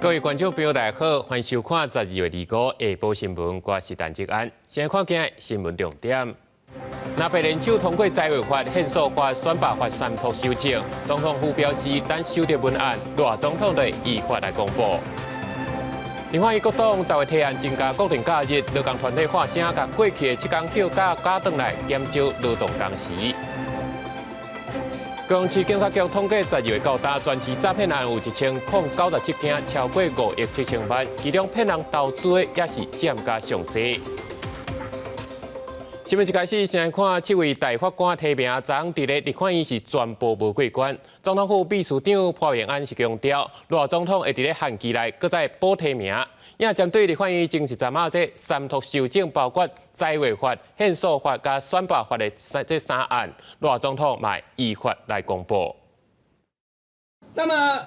各位观众朋友，大家好，欢迎收看12月25日下晡新闻，我是陈志安。先看今日新闻重点。那被联手通过财委法、宪诉法、选罢法三读修正，总统府表示，等修订文案，赖总统会依法来公布。另外，国党10月提案增加国定假日，劳工团体发声，将过去的7天休假加回来，减少劳动工时。高雄市警察局统计12月到达全市诈骗案有1097件，超过5亿7千万，其中骗人投资的也是占加上多。新闻一开始，先来看7位大法官提名，昨昏伫咧立法院是全部无过关。总统府秘书长潘元安是强调，赖总统会伫咧限期内搁再补提名。也针对立法院正式查这三读修正，包括财委法、宪诉法加选罢法的这3案，赖总统嘛依法来公布。那么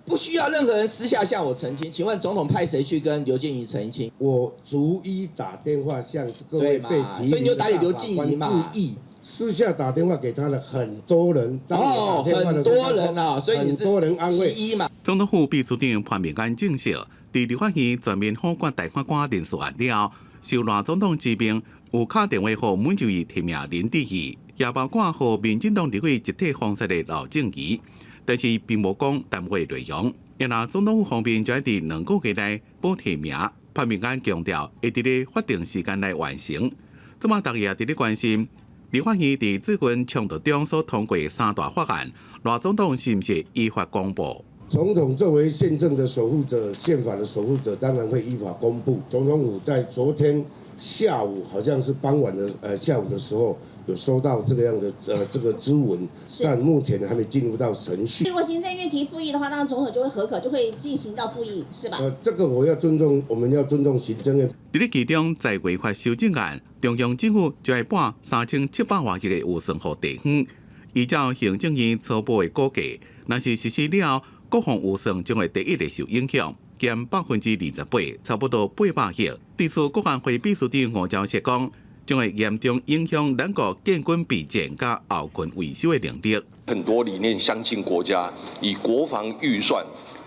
不需要任何人私下向我澄清，请问总统派谁去跟刘建仪澄清？我逐一打电话向各位被提名所以你就打给刘建仪嘛。致意，私下打电话给他的很多人，哦，很多人啊，所以你是很多人安慰其一嘛。总统府秘书长潘明安证实，伫立法院全面好管大法官人事案了，受赖总统之命，有打电话予满洲义提名林志义，也包括予民进党立委集体封杀的老正仪，但是并无讲单位内容。因那总统府方面就伫2个月内补提名，潘明安强调会伫咧法定时间内完成。这么大家也伫咧关心，立法院伫最近冲突中所通过3大法案，赖总统是不是依法公布？总统作为宪政的守护者、宪法的守护者，当然会依法公布。总统府在昨天下午，好像是傍晚的下午的时候，有收到这个样的这个咨文，但目前还没进入到程序。如果行政院提复议的话，当然总统就会核可，就会进行到复议，是吧？这个我要尊重，我们要尊重行政院。伫咧其中财违法修正案，中央政府就会拨3700多亿的预算予地方。依照行政院初步的估计，若是实施了，国防预算将会第一个受影响，减28%，差不多800亿。对此，国安会秘书长吴钊燮讲，将会严重影响咱国建军备战加后勤维修的能力。很多理念相近国家以国防预算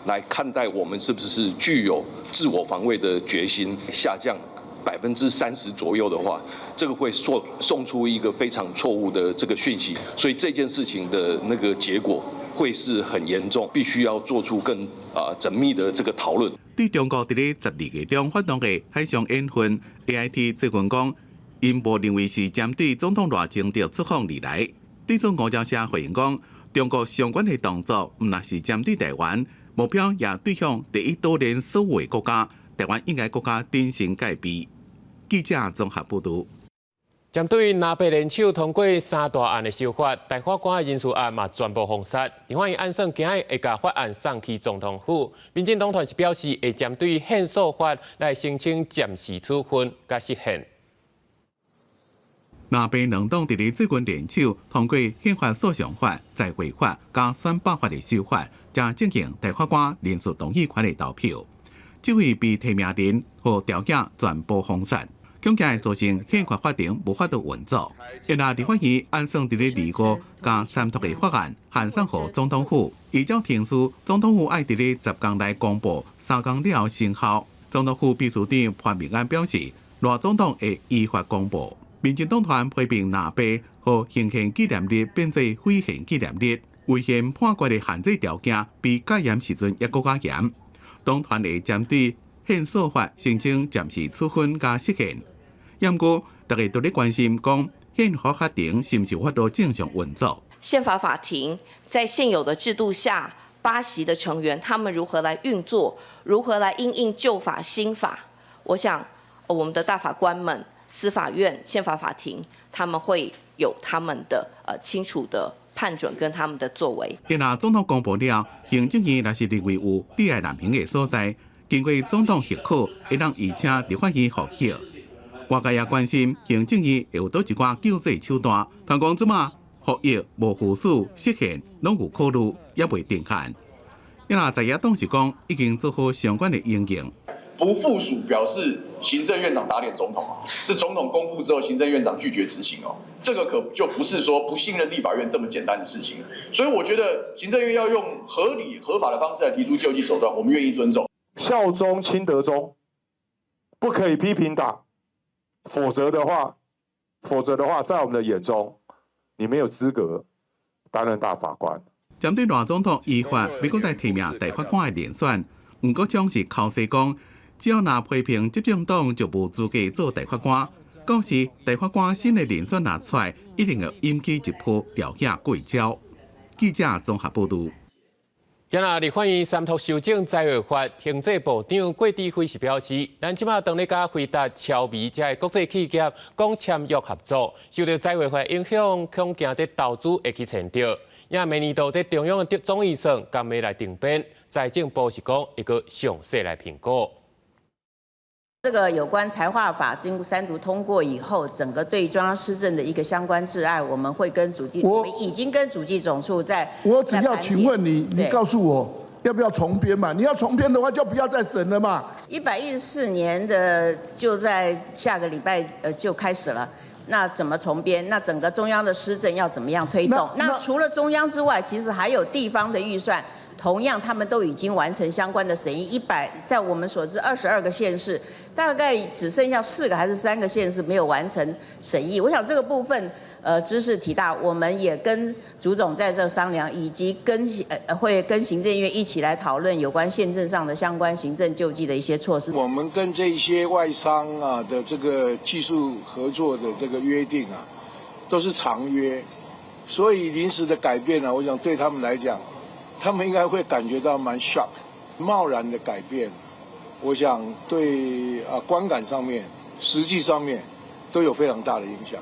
来看待我们是不是具有自我防卫的决心，下降30%左右的话，这个会送出一个非常错误的这个讯息，所以这件事情的那个结果会是很严重，必须要做出更缜密的这个讨论。对中国伫咧12月中发动的海上演训 ，AIT 最近讲，因无认为是针对总统赖清德出访而来。对此，吴钊燮回应讲，中国相关的动作毋若是针对台湾，目标也对向第一岛链所有的国家，台湾应该国家顶心戒备。记者综合报道。针对纳被联手通过3大案的修法，大法官的人事案嘛全部封杀。立法院按算今日会将法案送去总统府。民进党团是表示会针对宪诉法来申请暂时处分甲释宪。纳被两党伫咧最近联手通过宪法诉讼法、财会法加选罢法的修法，将进行大法官人事同意权的投票。这位被提名人和条件全部封杀。恐惊会造成宪法法庭无法度运作，因那立法院按算伫咧25加3读的法案，函送予总统府。依照程序，总统府爱伫咧10天内公布，3天了后生效。总统府秘书长潘明安表示，赖总统会依法公布。民进党团批评纳被和行宪纪念日变做非宪纪念日，违宪判决的限制条件比戒严时阵还搁较严。党团会针对宪诉法申请暂时处分加释宪。不过，大家都在关心，讲宪法法庭是不是有法度正常运作？宪法法庭在现有的制度下，8席的成员他们如何来运作，如何来因应旧法新法？我想，我们的大法官们、司法院、宪法法庭，他们会有他们的清楚的判准跟他们的作为。因那总统公布了，行政院若是认为有利害难平的所在，经过总统许可，会让移请立法院复核。外界也关心行政院会有倒一寡救济手段，谈讲即马复议无附属释宪，拢有考虑，也未定限。因那在野党是讲已经做好相关的应用。不附属表示行政院长打脸总统啊，是总统公布之后，行政院长拒绝执行哦，这个可就不是说不信任立法院这么简单的事情了。所以我觉得行政院要用合理合法的方式来提出救济手段，我们愿意尊重。效忠亲德忠，不可以批评党，否则的话，在我们的眼中，你没有资格担任大法官。针对赖总统依法美国在提名大法官的连选，不过将是口说讲，只要拿批评执政党就无资格做大法官。讲是大法官新的连选拿出来，一定要引起一波调查过招。记者综合报道。今日立法院三读修正财委法，行政部长郭志辉是表示，咱即马当咧甲回答超微这国际企业讲签约合作，受到财委法影响，恐惊这投资会去前着。因明年度这中央的总预算刚要来定编，财政部是讲一个详细来评估。这个有关财划法经过三读通过以后，整个对中央施政的一个相关窒碍，我们会跟我们已经跟主计总处在。我只要请问你，你告诉我要不要重编嘛？你要重编的话，就不要再审了嘛。114年的就在下个礼拜就开始了。那怎么重编？那整个中央的施政要怎么样推动？那除了中央之外，其实还有地方的预算。同样，他们都已经完成相关的审议。在我们所知，22个县市，大概只剩下4个还是3个县市没有完成审议。我想这个部分，知识体大，我们也跟主总在这商量，以及会跟行政院一起来讨论有关宪政上的相关行政救济的一些措施。我们跟这些外商啊的这个技术合作的这个约定啊，都是长约，所以临时的改变呢，我想对他们来讲。他们应该会感觉到蛮 shock， 贸然的改变，我想对观感上面、实际上面都有非常大的影响。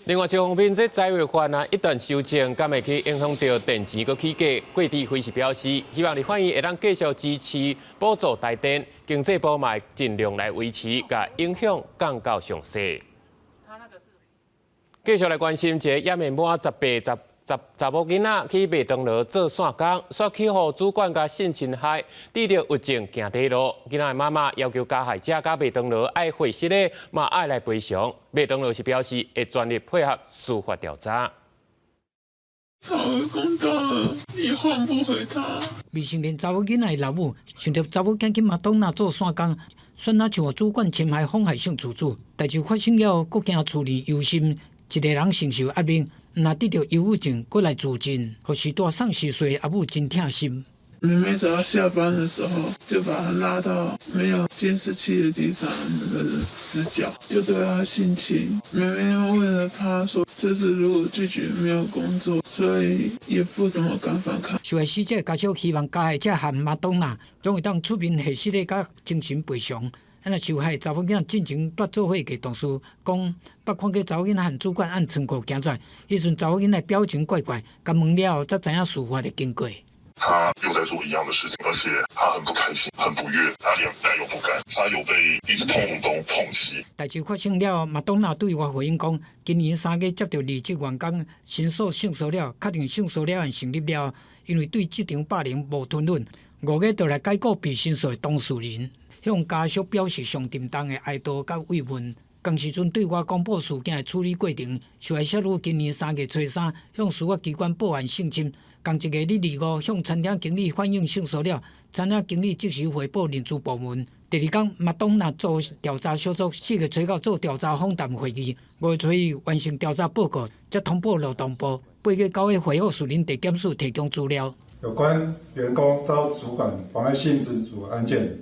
另外一方面，这财委法一旦修正，敢会去影响到电池个起价？郭志辉是表示，希望立法院会当继续支持补助台电，经济部嘛尽量来维持，甲影响降到上细。继续来关心一个也未满18、查某囡仔去麦当劳做线工，却去予主管甲性侵害，得到狱政行地路。囡仔的妈妈要求加害者甲麦当劳爱回失的，嘛爱来赔偿。麦当劳是表示会全力配合司法调查。早就讲到了，你换不回他。未成年查某囡仔的老母，想着查某囝去麦当劳做线工，选哪像主管侵害、妨害性处置，代志发生了，搁惊处理忧心，一个人承受压力。那得到忧郁症，过来自尽，或是大丧10岁阿母真痛心。妹妹只要下班的时候，就把她拉到没有监视器的地方，那个死角，就对她性侵。妹妹为了怕说这次如果拒绝没有工作，所以也不怎么敢反抗。受害死者家属希望加害者和麦当劳拢会当出面核实的甲精神赔偿。那受害查某囡仔进前捌做伙嘅同事讲，捌看过查某囡仔和主管按窗户行出来，迄阵查某囡仔表情怪怪，甲问了后才知影事发的经过。他又在做一样的事情，而且他很不开心，很不悦，他连带有不甘，他有被一直碰东碰西。代志发生了，麦当劳对外回应讲，今年3月接到离职员工申诉性骚扰，确定性骚扰案成立了，因为对这场霸凌无吞忍，5月就来解雇被申诉的当事人。向家属表示上沉重的哀悼甲慰问。同时阵对外公布事件的处理过程，受害少女今年3月初3向司法机关报案性侵，同一个日25向餐厅经理反映性骚扰，餐厅经理即时回报人资部门。第2天，麦当劳做调查小组4月初9做调查访谈会议，5月初1完成调查报告，才通报劳动部。8月9日会后，属林地检署提供资料。有关员工遭主管妨碍性自主案件。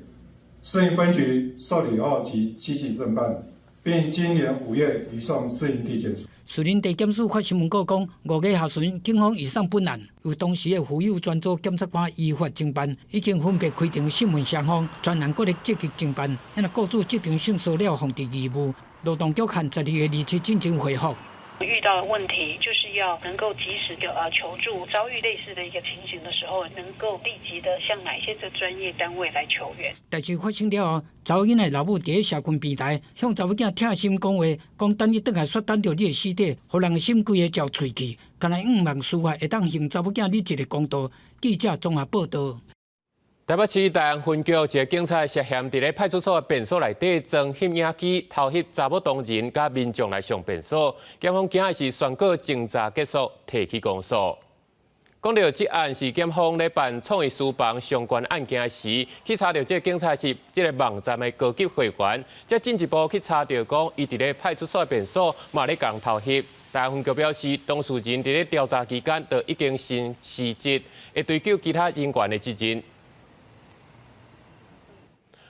市营分局受理后即积极侦办，并今年5月移送市营地检署。士林地检署发新闻稿讲，5月下旬，警方移送本案，由当时的妇幼专组检察官依法侦办，已经分别开庭审问双方，专案各力积极侦办，雇主这场性骚扰防治义务。劳动局和12月27进行回复。遇到的问题就是要能够及时的求助，遭遇类似的一个情形的时候，能够立即的向哪些的专业单位来求援。代志发生了后，查某囡仔老母伫社群平台向查某囝疼心讲话，讲等伊倒来雪等着你的尸体，互人的心规个照喙去，干来望司法会当行查某囝你一个公道。记者综合报道。台北市大安分局一个警察涉嫌伫咧派出所的便所内底装摄影机偷翕查某同仁甲民众来上便所，检方今仔是宣告侦查结束，提起公诉。讲到这案是检方咧办创意书房相关案件时，去查到这警察是这个网站的高级会员，再进一步去查到讲伊伫咧派出所的便所嘛咧共偷翕。大安分局表示，当事人伫咧调查期间就已经先失职，会追究其他人员的责任。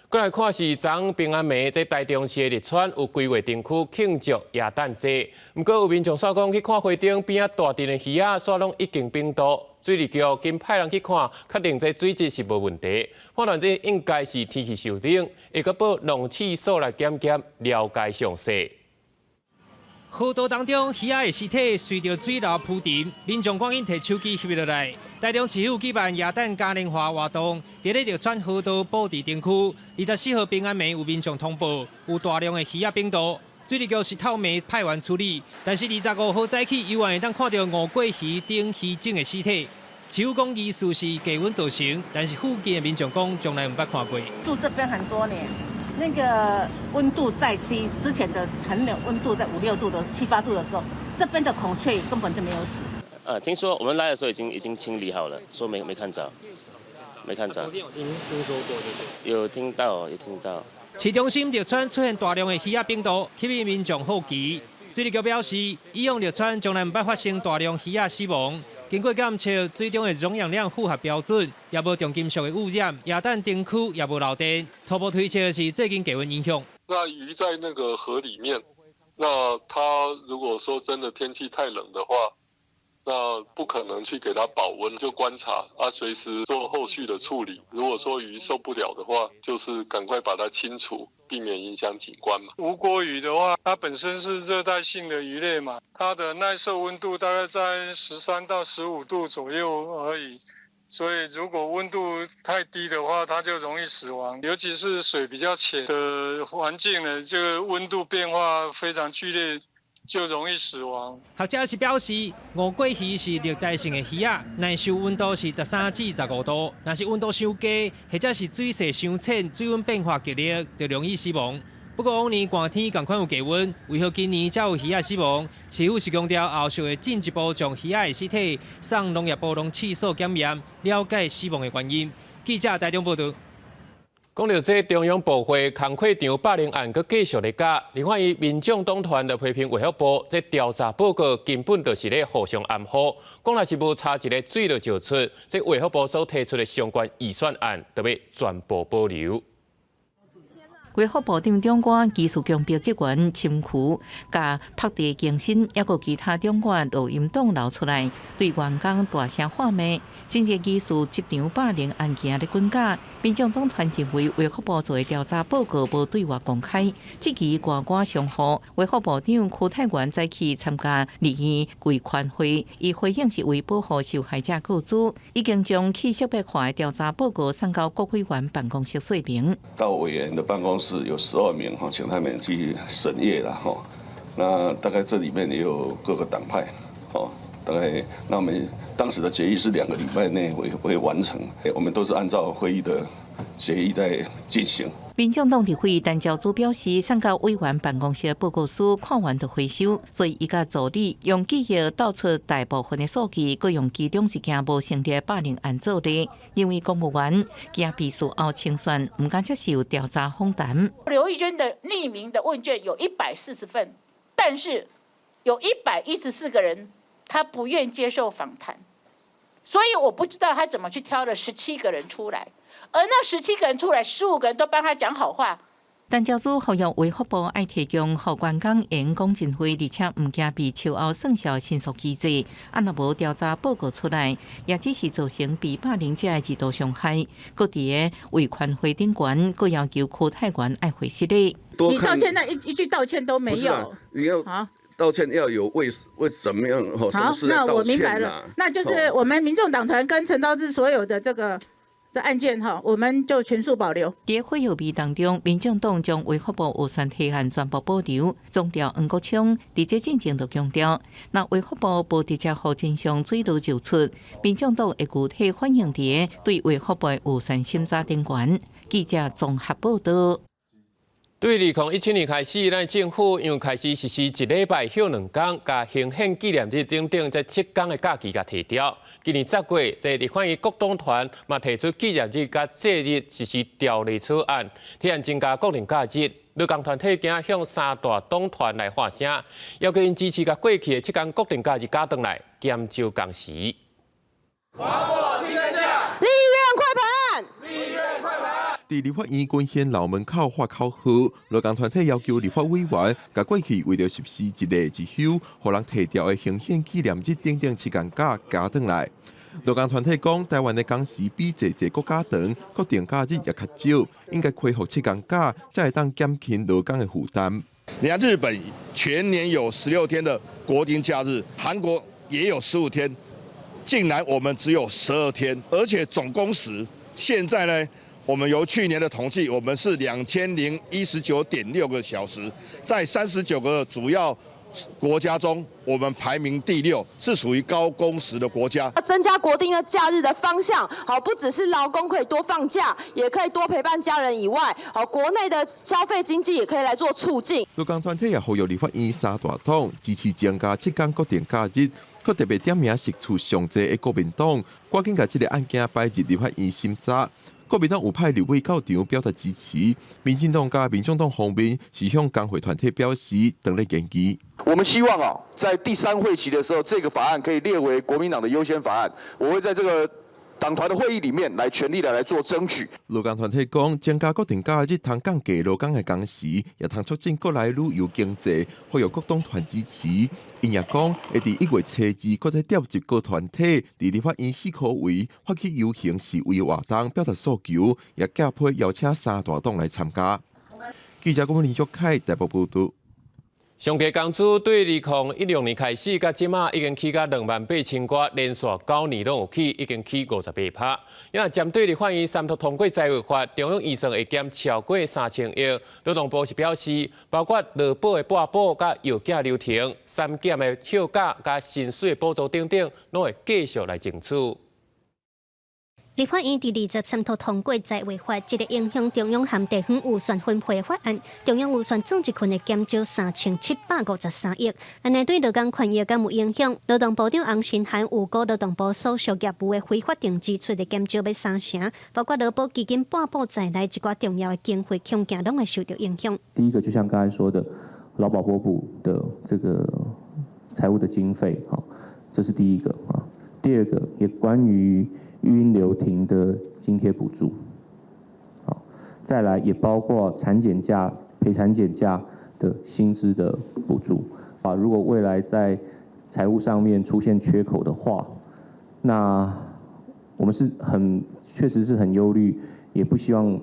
过来看是昨平安暝在台中市的日川有规划灯区庆祝耶诞节，不过有民众说讲去看花灯边啊大阵的鱼仔，煞拢已经冰冻。水利局经派人去看，确定这水质是无问题，判断这应该是天气受冷，会阁报农气所来检了解详细。河道当中，鱼仔的尸体随着水流浮沉，民众赶紧摕手机翕落来。台中市府举办耶诞嘉年华活动，伫咧日川河道布置灯区。24号平安暝有民众通报，有大量的鱼仔冰冻。水利局是透暝派员处理，但是25号早起，依然会当看到5过鱼顶鱼种的尸体。市府讲疑似是低温造成，但是附近的民众讲从来唔捌看过。住这边很多年。那个温度再低，之前的很冷，温度在5、6度的、7、8度的时候，这边的孔雀根本就没有死。听说我们来的时候已经清理好了，说没看着，没看着。昨天有听说过对不对？有听到。市中心日川出现大量的鱼仔冰毒，吸引民众好奇。水利局表示，以往日川从来唔捌发生大量鱼仔死亡。经过检测，水中的溶氧量符合标准，也无重金属的污染，耶诞灯区也无漏电。初步推测是最近低温影响。那鱼在那个河里面，那它如果说真的天气太冷的话，那不可能去给它保温，就观察随时做后续的处理。如果说鱼受不了的话，就是赶快把它清除，避免影响景观嘛。无锅鱼的话，它本身是热带性的鱼类嘛，它的耐受温度大概在13到15度左右而已。所以如果温度太低的话，它就容易死亡。尤其是水比较浅的环境呢，这个温度变化非常剧烈，就容易死亡。学者是表示，5过鱼是热带性的鱼仔，耐受温度是13至15度。若是温度伤低，或者是水势伤浅、水温变化剧烈，就容易死亡。不过往年寒天同款有低温，为何今年才有鱼仔死亡？市府是强调后续会进一步将鱼仔的尸体送农业部农气所检验，了解死亡的原因。记者台中报道。讲到这中央部会工课场霸凌案，佮继续咧加，另外伊民众党团的批评卫福部，这调查报告根本就是咧互相暗唬。讲若是无查一个水就出，这卫福部所提出的相关预算案，就要全部保留。卫福部长长官技术强标职员侵权，甲拍地更新，还有其他长官录音档流出来，对员工大声喊骂。政治技术职场霸凌案件咧滚价，民众党团认为卫福部做的调查报告无对外公开，这期挂挂上好。卫福部长柯泰源再去参加利益规劝会，伊回应是为保护受害者告知，已经将去识别化的调查报告送到国会员办公室说明。到委员的办公室有12名请他们去审阅了哈。那大概这里面也有各个党派大概那我们当时的决议是2个礼拜内会完成，我们都是按照会议的决议在进行。民众党伫会议单交组表示，送到委员办公室的报告书看完就回收，所以伊甲助理用记忆倒出大部分的数据，佮用其中一件无成立霸凌案做例，因为公务员惊被事后清算，唔敢接受调查访谈。刘义娟的匿名的问卷有140份，但是有114个人他不愿接受访谈，所以我不知道他怎么去挑了17个人出来。而那17个人出来，15个人都帮他讲好话。单交组呼吁卫福部爱提供互员工员工进会，而且唔惊被秋后算销申诉机制。若无调查报告出来，也只是造成被霸凌者的二度伤害。各地的维权会顶悬，各要求柯泰源爱回失礼。你道歉那一句道歉都没有，你要道歉要有为怎么样？好，那我明白了，那就是我们民众党团跟陈昭志所有的这个这案件我们就全数保留。在会后会当中，民众党将卫福部预算提案全部保留。总调黄国昌伫这进程就强调，若卫福部无直接互真相水落石出，民众党会具体反映伫对卫福部预算审查顶悬。记者综合报道。对2017年开始，咱政府又开始实施1礼拜休2天，甲行宪纪念日等等这7天的假期甲提掉。今年10月，这立法院国党团嘛提出纪念日甲节日实施条例草案，提案增加国定假日。劳工团体竟向3大党团来发声，要求因支持甲过去的7天国定假日加回来，减少工时。划破七天假，立院快盘，立院快盘。伫立法院郡县楼门口发口号，劳工团体要求立法委员甲过去为了实施一例一休，互人提调的行宪纪念日等等7天假加回来。劳工团体讲，台湾的工时比侪国家长，国定假日也较少，应该恢复7天假，才会当减轻劳工的负担。人家日本全年有16天的国定假日，韩国也有15天，竟然我们只有12天，而且总工时现在呢？我们由去年的统计，我们是2019.6个小时，在39个主要国家中，我们排名第6，是属于高工时的国家。增加国定的假日的方向，不只是劳工可以多放假，也可以多陪伴家人以外，国内的消费经济也可以来做促进。劳工团体也呼吁立法院3大党支持增加7天国定假日，佮特别点名释出上济的国民党，赶紧把这个案件摆入立法院审查。国民党有派立委到场表达支持，民进党加民众党方面是向工会团体表示等咧建议。我们希望在第3会期的时候，这个法案可以列为国民党的优先法案。我会在这个党团的会议里面来全力的来做争取。劳工团体讲，增加国定假日通降低劳工的工时，也通促进国内旅游经济，呼吁各党团支持。因也讲，会伫1月初2，搁再调集各团体伫立法院4可位发起游行示威活动，表达诉求，也加配邀请3大党来参加。记者郭林卓凯台北报道。上计工资对2016年开始，到即马已经起到28000块，连续9年拢有起，已经起58%。因为针对立法院3读通过财务法，中央预算会减超过3000亿。劳动部是表示，包括劳保的拨补、甲药价流程、3检的扣价、甲薪水补助等等，拢会继续来争取。立法院第23读通过财务法，这个影响中央和地方预算分配的法案，中央预算总值群会减少3753亿。安尼对劳工权益敢有影响？劳动部长洪新涵有告劳动部所属业务的非法定支出的减少要3成，包括劳保基金拨补在内一寡重要的经费，恐惊拢会受到影响。第一个，就像刚才说的，劳保拨补的这个财务的经费，这是第一个啊。第二个，也关于育婴留停的津贴补助，好，再来也包括产检假、陪产检假的薪资的补助啊。如果未来在财务上面出现缺口的话，那我们是确实是很忧虑，也不希望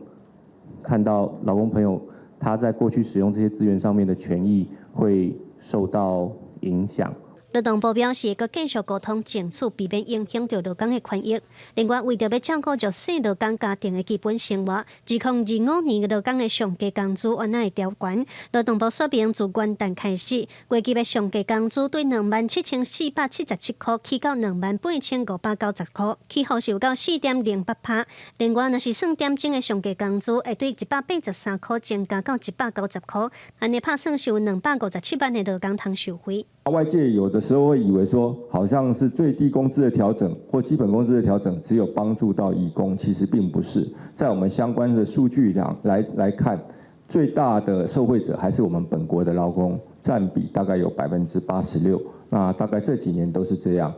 看到劳工朋友他在过去使用这些资源上面的权益会受到影响。劳动部表示，会继续沟通争取，避免影响到劳工的权益。另外，为着要照顾弱势劳工家庭的基本生活，2025年劳工的上计工资原来会调悬。劳动部说明，自元旦开始，过去的上计工资对27477块起到28590块，起幅是有到4.08%。另外，若是算点钟的上计工资，会对183块增加到190块，安尼拍算是有257万的劳工通受惠。外界有的时候会以为说，好像是最低工资的调整或基本工资的调整只有帮助到移工，其实并不是。在我们相关的数据来看，最大的受惠者还是我们本国的劳工，占比大概有86%。那大概这几年都是这样。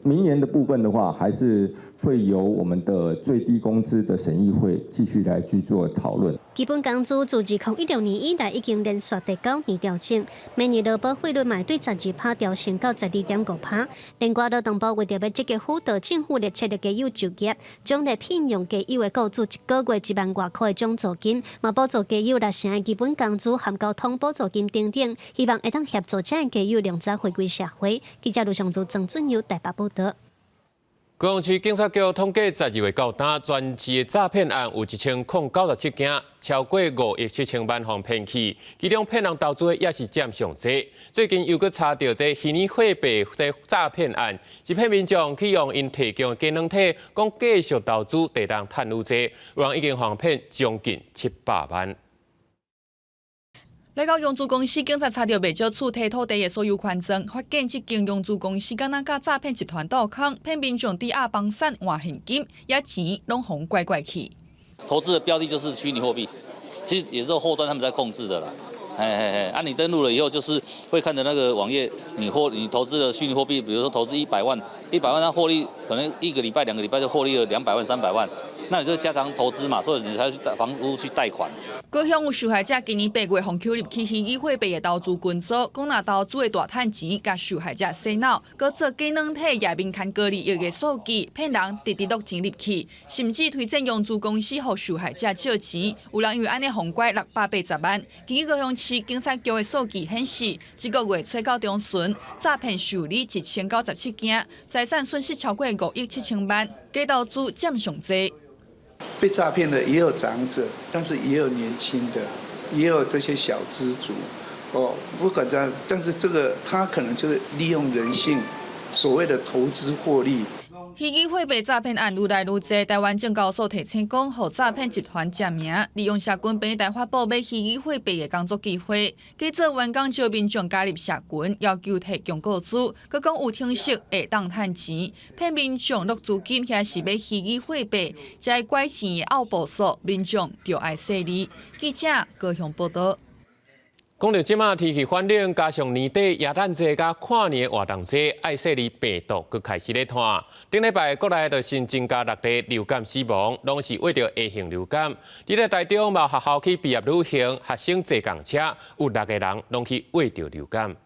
明年的部分的话，还是会由我们的最低工资的审议会继续来去做讨论。基本工资自2016年以来已经连续第9年调整，每年劳保费率嘛对12%调升到12.5%。另外，劳动部为着要积极辅导政府列车的家友就业，奖励聘用家友的雇主1个月1万外块的奖助金，嘛补助家友6成的基本工资含交通补助金等等，希望会当协助这家友量早回归社会。记者卢尚珠、郑俊佑台北报道。高雄市警察局统计12月到单，全市的诈骗案有1097件，超过5亿7千万方骗去，其中骗人投资的也是占上济。最近又搁查到这虚拟货币这诈骗案，一批民众去用因提供的机能体，讲继续投资，地当赚愈济，有人已经防骗将近700万。来到永租公司，警察查到未少处提土地的所有权证，发现这间永租公司敢若甲诈骗集团斗空，骗民众抵押房产换现金，也钱拢红怪怪去。投资的标的就是虚拟货币，其实也是后端他们在控制的啦。你登录了以后，就是会看着那个网页，你投资的虚拟货币，比如说投资100万它获利可能1个礼拜、2个礼拜就获利了200万、300万，那你就加强投资嘛，所以你才去房屋去贷款。高雄有受害者今年8月放扣入去虚拟货币的投资群组，讲若投资的大赚钱，甲受害者洗脑，搁做机能体页面看个人亿的数据，骗人直落钱入去，甚至推荐永租公司予受害者借钱，有人因为安尼风拐680万。根据高雄市警察局的数据显示，这个月初到中旬，诈骗受理1097件，财产损失超过5亿7千万，假投资占上济。被诈骗的也有长者，但是也有年轻的，也有这些小资族。不管这样，但是这个他可能就是利用人性，所谓的投资获利。虚拟货币诈骗案愈来愈多，台湾证交所提醒讲，互诈骗集团证名，利用社群平台发布买虚拟货币的工作机会，记者员工招民众加入社群，要求提供个资，佮讲有听息会当趁钱，骗民众落资金遐是买虚拟货币，在拐钱的后步数，民众就爱洗礼。记者高雄报道。讲到即马天气反冷，加上年底耶诞节甲跨年活动节，爱说哩病毒佮开始咧传。顶礼拜国内就新增加6例流感死亡，拢是为着 A 型流感。伫咧台中某学校去毕业旅行，学生坐公车，有6个人拢去为着流感。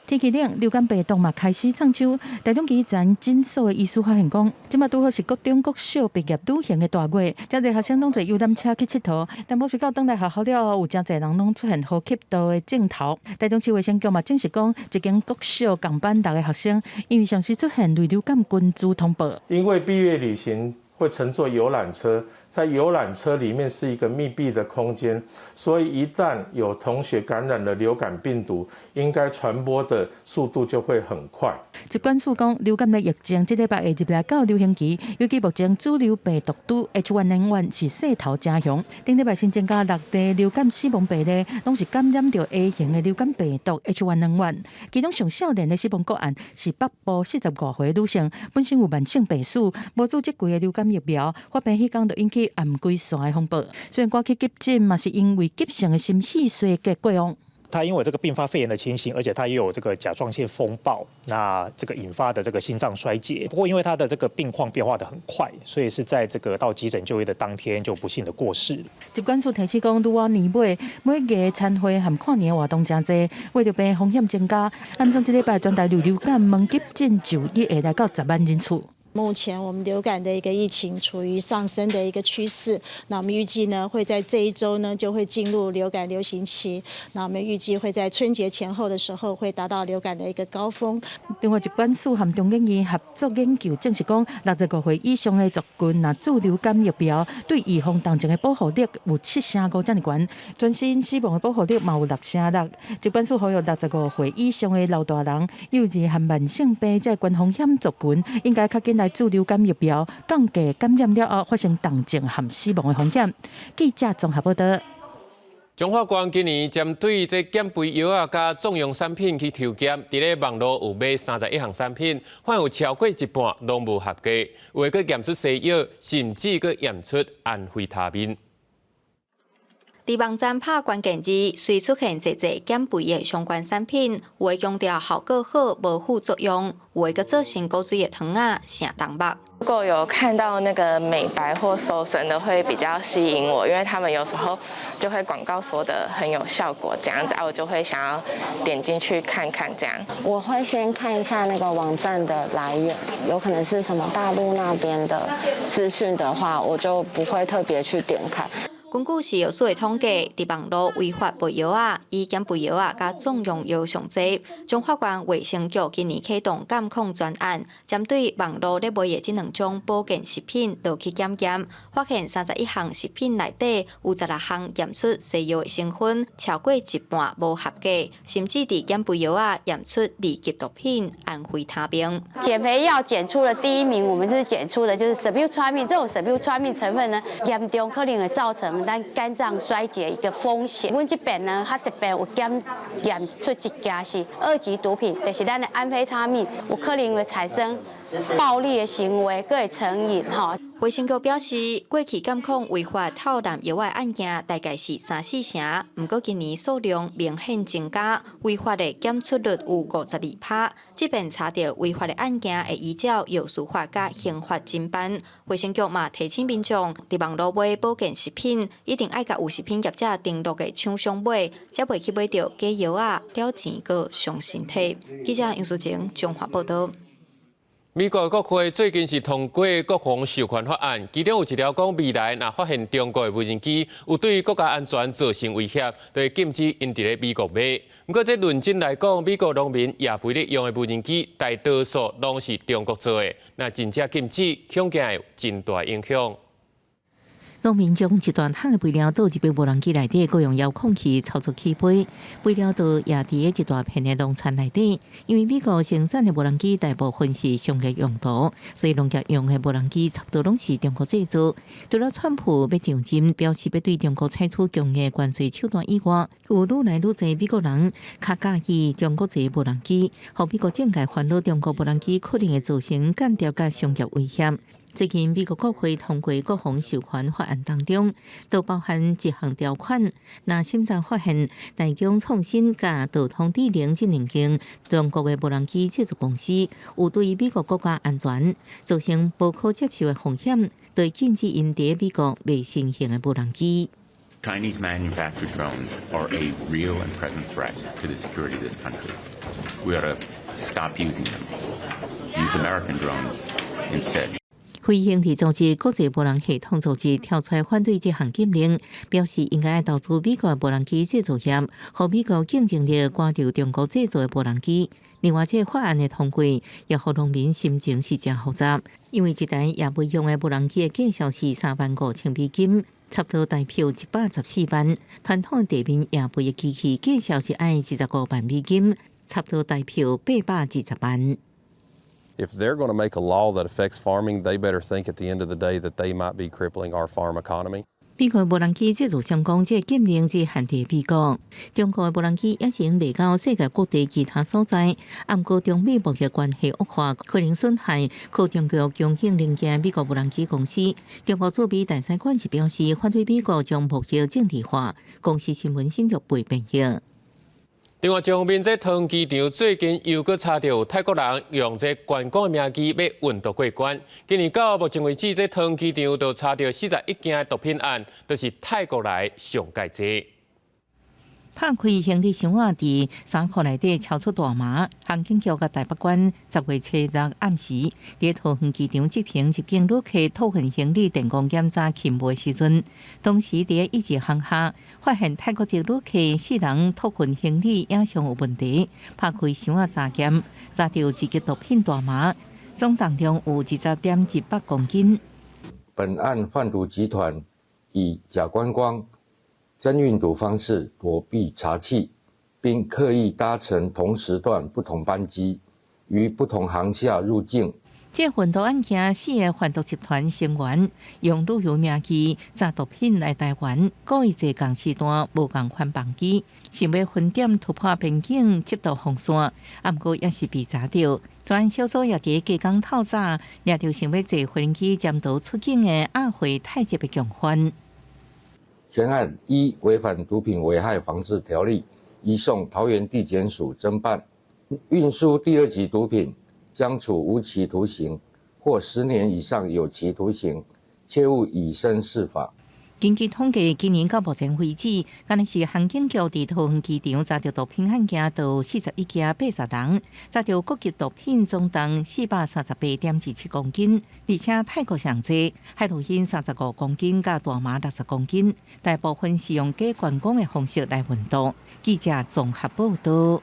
天气冷，流感病毒嘛开始创秋。台中基层诊所的医师发现讲，即马拄好是国中国小毕业旅行的大月，真侪学生拢坐游览车去佚佗，但无想到倒来学校了后，有真侪人拢出现呼吸道的症头。台中市卫生局嘛证实讲，一间国小共班6个学生，因为上时出现类流感群组通报。因为毕业旅行会乘坐游览车，在游览车里面是一个密闭的空间，所以一旦有同学感染了流感病毒，应该传播的速度就会很快。疾管署讲，流感的疫情这礼拜会入来到流行期，尤其目前主流病毒株 H1N1 是势头正强。顶礼拜新增加6例流感死亡病例，拢是感染到 A 型的流感病毒 H1N1。其中上少年的死亡个案是北部45岁女性，本身有慢性病史，无注即季的流感疫苗，发病迄天就引起暗规线的风暴。虽然赶去急诊，嘛是因为急性的心血衰竭过用。他因为这个并发肺炎的情形，而且他也有这个甲状腺风暴，那这个引发的这个心脏衰竭。不过因为他的这个病况变化得很快，所以是在这个到急诊就医的当天就不幸的过世。疾管署提示讲，愈往年尾每个餐会和跨年活动真多，为着病风险增加，按照这礼拜全台流感门急诊就医会来到10万人次。目前我们流感的一个疫情处于上升的一个趋势，那我们预计呢会在这一周呢就会进入流感流行期，那我们预计会在春节前后的时候会达到流感的一个高峰。另外，疾管署和中研院合作研究证实讲，65岁以上的族群若注流感疫苗，对预防重症的保护力有7.5%这么悬，全身死亡的保护力嘛有6.6%。疾管署呼吁65岁以上的老大人、幼儿和慢性病这高风险族群，应该较紧来注流感疫苗，降低感染了后发生重症和死亡的风险。记者综合报道。中华关今年针对这减肥药啊加壮阳产品去抽检，伫咧网络有买31项产品，还有超过一半拢无合格，有的佫验出西药，甚至佫验出安非他命。伫网站拍关键字，虽出现侪减肥的相关产品，有的强调效果好，无副作用；有的佫做成果水的汤啊，成人目。如果有看到那个美白或瘦身的，会比较吸引我，因为他们有时候就会广告说的很有效果，这样子我就会想要点进去看看这样。我会先看一下那个网站的来源，有可能是什么大陆那边的资讯的话，我就不会特别去点开。根据食药署的统计，伫网络违法卖药啊、以减肥药啊、甲纵容药上济。中华县卫生局今年启动监控专案，针对网络咧卖的这2种保健食品，落去检验，发现31项食品内底有16项验出西药的成分超过一半无合格，甚至伫减肥药啊验出2级毒品，安非他命。减肥药检出的第1名，我们是检出的就是 sibutramine， 这种 sibutramine 成分呢，严重可能会造成咱肝脏衰竭一个风险。阮这边呢，它特别有验出一件是2级毒品，就是咱的安非他命，有可能会产生暴力的行为，佫会成瘾吼。卫生局表示，过去监控违法套滥药的案件大概是3-4成，不过今年数量明显增加，违法的检出率有52%。即便查到违法的案件，会依照药事法甲刑法侦办。卫生局嘛提醒民众，伫网络买保健食品，一定爱甲有食品业者登录的厂商买，才袂去买到假药啊，了钱个伤身体。记者杨淑晴综合报道。美国国会最近是通过国防授权法案，其中有一条讲，未来若发现中国的无人机有对国家安全造成威胁，就会禁止因伫咧美国买。不过，这论证来讲，美国农民也不咧用的无人机，大多数拢是中国做的。那真正禁止，恐惊会有真大影响。农民将一段桶的肥料倒入去无人机内底，各用遥控器操作起飞，肥料倒也伫一大片的农田内底。因为美国生产的无人机大部分是商业用途，所以农业用的无人机差不多拢是中国制造。除了川普要上任，表示要对中国采取强硬关税手段以外，有愈来愈侪美国人较介意中国制无人机，互美国政界烦恼中国无人机可能会造成间谍甲商业威胁。最近，美国国会通过国防授权法案当中，都包含一项条款，若审查发现大疆创新甲道通智能这2间中国的无人机制作公司有对美国国家安全造成不可接受的风险，就会禁止因伫美国卖新型的无人机。Chinese manufactured drones are a real and present threat to the security of this country. We ought to stop using them. Use American drones instead. 非营利组织国际无人系统组织跳出来反对这项禁令，表示应该投资美国无人机制造业，和美国竞争力赶上中国制造的无人机。另外，这法案的通过也让农民心情是真复杂，因为一台也未用的无人机的价销是35000美金，差不多代表114万；传统地面也未的机器价销是爱25万美金，差不多代表820万。If they're going to make a law that affects farming, they better think at the end of the day that they might be crippling our farm economy. 美国无人机制造商讲，这禁令只限制美国，中国的无人机也是卖到世界各地其他所在。不过，中美贸易关系恶化，可能损害靠中国供应零件美国无人机公司。中国驻美大使馆是表示，反对美国将贸易政治化。公司新闻新竹背编译。另外，江边这桃园机场最近又搁查到泰国人用这观光名机要运毒过关。今年到目前为止，这桃园机场就查到41件毒品案，都是泰国来上界多。拍开行李箱仔伫衫裤内底超出大麻，航警局甲台北馆10月7日暗时，伫桃园机场执行入境旅客托运行李电工检查勤务时阵，当时伫一级航下发现泰国籍旅客4人托运行李影像有问题，拍开箱仔查检，查到2级毒品大麻，总重量有20.100公斤。本案贩毒集团以假观光、真运毒方式躲避查缉，并刻意搭乘同时段不同班机，于不同航厦入境。这贩毒案件4个贩毒集团成员用旅游名义载毒品来台湾，故意坐共时段无共款班机，想要分点突破边境接毒防线，不过也是被查到。专案小组也伫加工透早抓到想要坐飞机占道出境的阿惠泰籍的共犯。全案依违反毒品危害防治条例，移送桃园地检署侦办。运输第2级毒品将处无期徒刑或10年以上有期徒刑，切勿以身试法。根据统计，今年到目前为止，甘尼市航警局伫桃园机场查到毒品案件有41件80人，查到各级毒品总重438.27公斤，而且泰国上济，海洛因35公斤，甲大麻60公斤，大部分是用假观光的方式来运动。记者综合报道。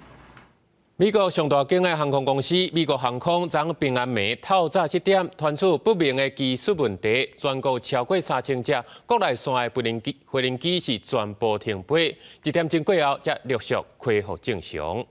美国上大间的航空公司美国航空昨平安暝透早7点传出不明的技术问题，全国超过3000架国内线的飞行机是全部停飞，1点钟过后才陆续恢复正常。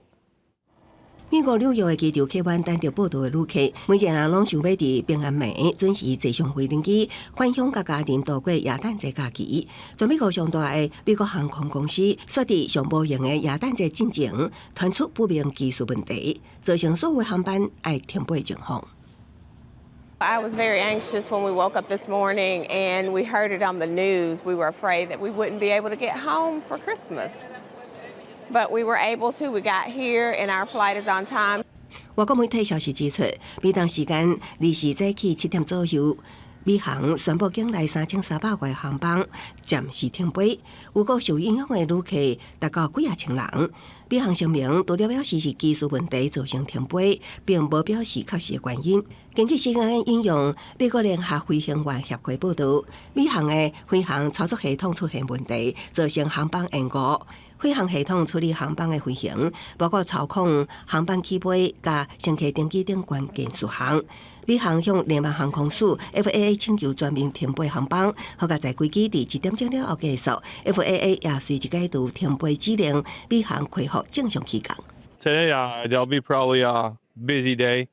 美国纽约的机场客运等着报道的旅客，每一个人拢想要伫平安暝准时坐上飞行机，返乡甲家庭度过耶诞节假期。在美国上大的美国航空公司，说伫上无用的耶诞节进前，传出不明技术问题，造成所有航班要停飞情况。I was very anxious when we woke up this morning and we heard it on the news. We were afraid that we wouldn't be able to get home for Christmas. But we were able to. We got here and our flight is on time. 外国媒体消息指出，美东时间24早起7点左右，美航宣布境内3300个航班暂时停飞，有个受影响的旅客达到几千人。美航声明除了表示是技术问题造成停飞，并无表示确实的原因。根据 CNN 引用美国联合飞行员协会报道，美航的飞行操作系统出现问题，造成航班延误。飞行系统处理航班的飞行，包括操控航班起飞、甲乘客登机等关键事项。美航向联邦航空署 FAA 请求全面停飞航班，好甲在飞机伫1点钟了后结束。FAA 也随即解除停飞指令，美航恢复正常起降。Today, there'll be probably a busy day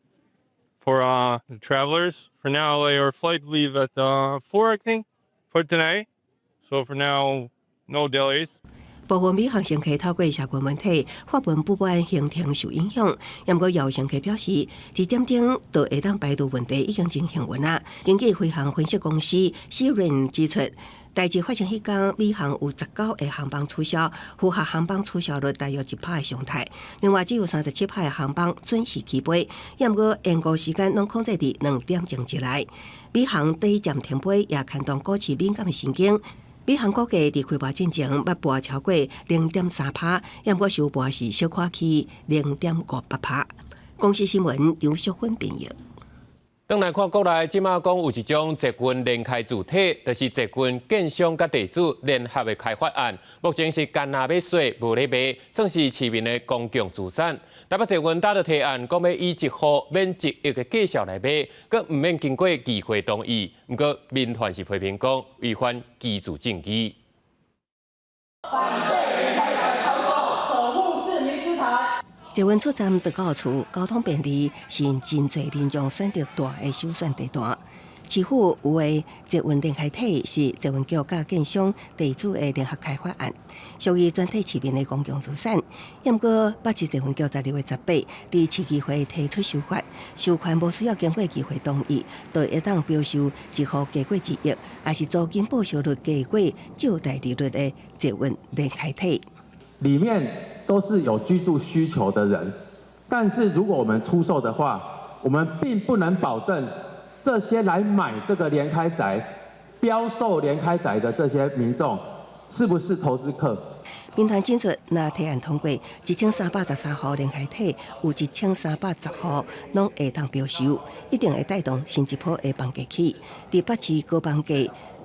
for the travelers. For now, our flight leave at 4, I think, for today. So for now, no delays. 部分美航乘客透过社群媒体发文不满行程受影响，也过有乘客表示，2点钟到下当排除问题已经进行完啦。根据飞航分析公司 Siren 指出，代志发生迄天，美航有19个航班取消，符合航班取消率大约1%的常态。另外，只有37%的航班准时起飞，也过延误时间拢控制伫2点钟之内。美航第一站停飞也牵动股市敏感的神经。美航股价伫开盘之前捌跌超过0.3%，也过收盘是小看起0.58%。公司新闻刘淑芬编译。转来看国内，即马讲有一种捷运联开主体，就是捷运建商甲地主联合的开发案，目前是干那要税无咧卖，算是市民的公共资产。台北捷运打着提案，讲要以1户免1亿的价数来买，佮唔免经过议会同意。不过民团是批评讲违反居住正义。捷运出站得到处，交通便利，是真侪民众选择大的首选地段。市府有的捷运联开体是捷运局甲建商地主的联合开发案，属于全体市民的公共资产。也毋过，北市捷运局16月18日伫市议会提出修法，收款无需要经过议会同意，就会当标售1户价过1亿，也是租金报销率价过较大利率的捷运联开体。里面都是有居住需求的人，但是如果我们出售的话，我们并不能保证这些来买这个联开宅、标售联开宅的这些民众是不是投资客。民团指出，若提案通过，1313户联开体有1310户拢会当标售，一定会带动新一波的房价起。伫北市高房价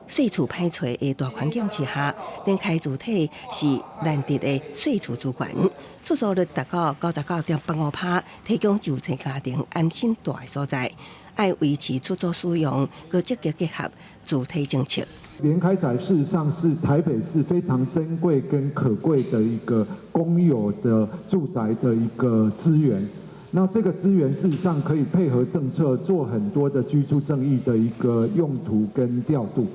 税厝歹找的大环境之下，联开主体是难得的税厝资源，出租率达到99.85%，提供就业家庭安心住的所在。爱维持出租使用，佮积极结合主体政策。联开宅事实上是台北市非常珍贵跟可贵的一个公有的住宅的一个资源。那这个资源事实上可以配合政策，做很多的居住正义的一个用途跟调度。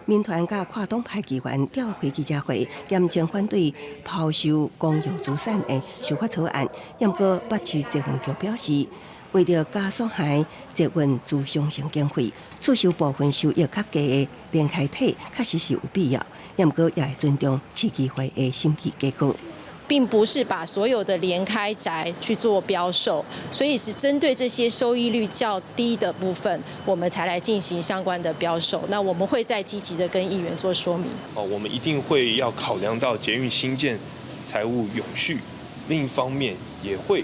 民团甲跨党派议员召开记者会，严正反对抛售公有资产的修法草案。不过，北市捷运局表示，为了加速海捷运自商成经费，出售部分收益较低的联开体，确实是有必要。不过，也会尊重市议会的审议结果。并不是把所有的联开宅去做标售，所以是针对这些收益率较低的部分，我们才来进行相关的标售。那我们会再积极的跟议员做说明。我们一定会要考量到捷运新建财务永续，另一方面也会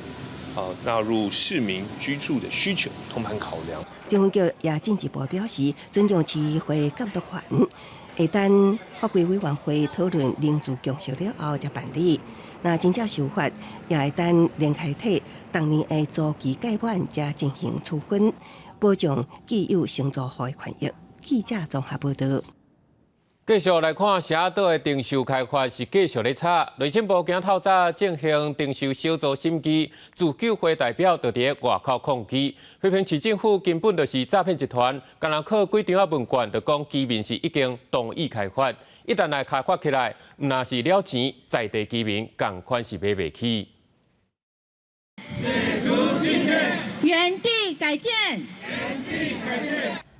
纳入市民居住的需求，通盘考量。政府局也进一步表示，尊重市议会监督权，会等法规委员会讨论零组共识了后才办理。那真正修法，也会等联开体当年的租期届满才进行处分，保障既有承租户的权益。记者综合报道。继续来看，社岛的定售开发是继续咧吵。内政部今透早进行定售小组审议，自救会代表就伫外口抗议，批评市政府根本就是诈骗集团，干那靠几张文件就讲居民是已经同意开发，一旦来开发起来，毋那是了钱，在地居民共款是买袂起。原地改建。